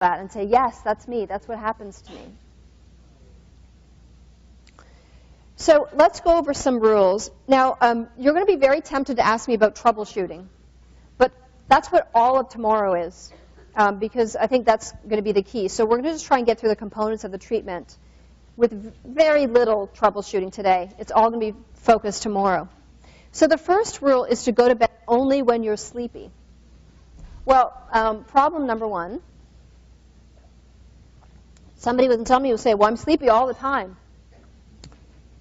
that and say, yes, that's me. That's what happens to me. So let's go over some rules. Now, you're going to be very tempted to ask me about troubleshooting. But that's what all of tomorrow is, because I think that's going to be the key. So we're going to just try and get through the components of the treatment with very little troubleshooting today. It's all going to be focused tomorrow. So the first rule is to go to bed only when you're sleepy. Well, problem number one, somebody with insomnia will say, well, I'm sleepy all the time,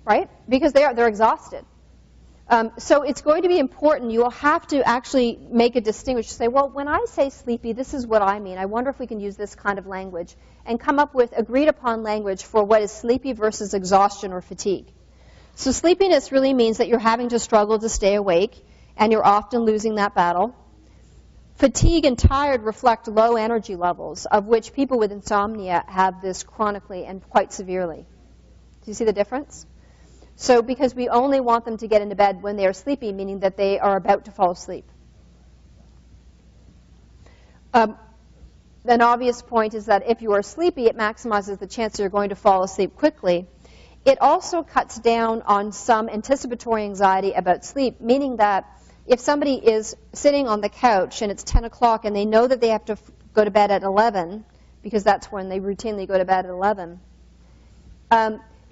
right? Because they're exhausted. So it's going to be important. You will have to actually make a distinguish. Say, well, when I say sleepy, this is what I mean. I wonder if we can use this kind of language and come up with agreed upon language for what is sleepy versus exhaustion or fatigue. So sleepiness really means that you're having to struggle to stay awake, and you're often losing that battle. Fatigue and tired reflect low energy levels, of which people with insomnia have this chronically and quite severely. Do you see the difference? So because we only want them to get into bed when they are sleepy, meaning that they are about to fall asleep. An obvious point is that if you are sleepy, it maximizes the chance that you're going to fall asleep quickly. It also cuts down on some anticipatory anxiety about sleep, meaning that if somebody is sitting on the couch and it's 10 o'clock and they know that they have to go to bed at 11, because that's when they routinely go to bed at 11,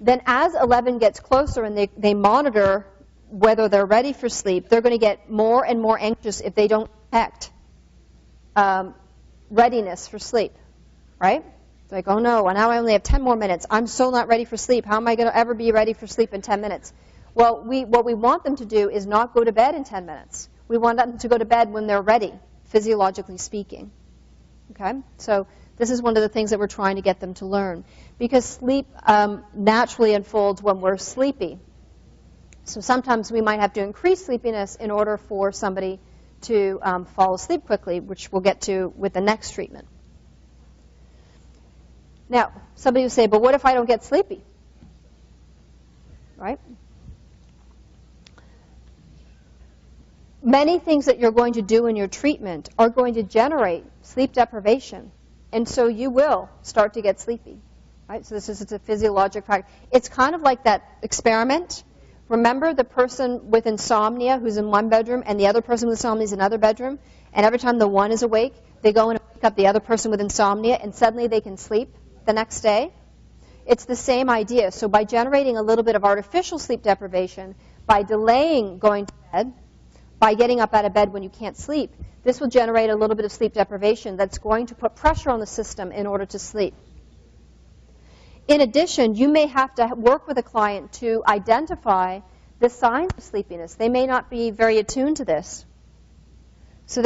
then as 11 gets closer and they monitor whether they're ready for sleep, they're going to get more and more anxious if they don't detect readiness for sleep, right? It's like, oh no, now I only have 10 more minutes. I'm so not ready for sleep. How am I going to ever be ready for sleep in 10 minutes? Well, what we want them to do is not go to bed in 10 minutes. We want them to go to bed when they're ready, physiologically speaking. Okay? So this is one of the things that we're trying to get them to learn. Because sleep naturally unfolds when we're sleepy. So sometimes we might have to increase sleepiness in order for somebody to fall asleep quickly, which we'll get to with the next treatment. Now, somebody will say, but what if I don't get sleepy? Right? Many things that you're going to do in your treatment are going to generate sleep deprivation. And so you will start to get sleepy. Right? So this is a physiologic fact. It's kind of like that experiment. Remember the person with insomnia who's in one bedroom and the other person with insomnia is in another bedroom? And every time the one is awake, they go and wake up the other person with insomnia, and suddenly they can sleep the next day? It's the same idea. So by generating a little bit of artificial sleep deprivation, by delaying going to bed, by getting up out of bed when you can't sleep, this will generate a little bit of sleep deprivation that's going to put pressure on the system in order to sleep. In addition, you may have to work with a client to identify the signs of sleepiness. They may not be very attuned to this. So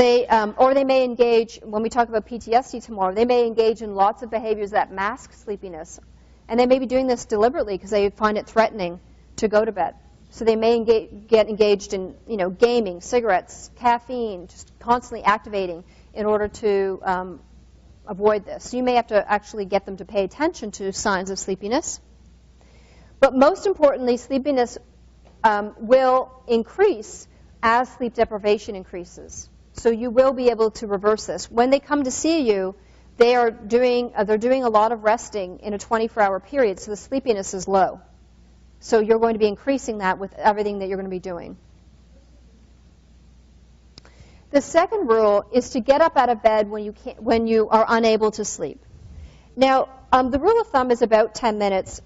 or they may engage, when we talk about PTSD tomorrow, they may engage in lots of behaviors that mask sleepiness. And they may be doing this deliberately because they find it threatening to go to bed. So they may get engaged in, gaming, cigarettes, caffeine, just constantly activating in order to avoid this. So you may have to actually get them to pay attention to signs of sleepiness. But most importantly, sleepiness will increase as sleep deprivation increases. So you will be able to reverse this. When they come to see you, they're doing a lot of resting in a 24-hour period, so the sleepiness is low. So you're going to be increasing that with everything that you're going to be doing. The second rule is to get up out of bed when you are unable to sleep. Now, the rule of thumb is about 10 minutes.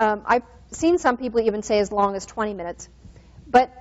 I've seen some people even say as long as 20 minutes. But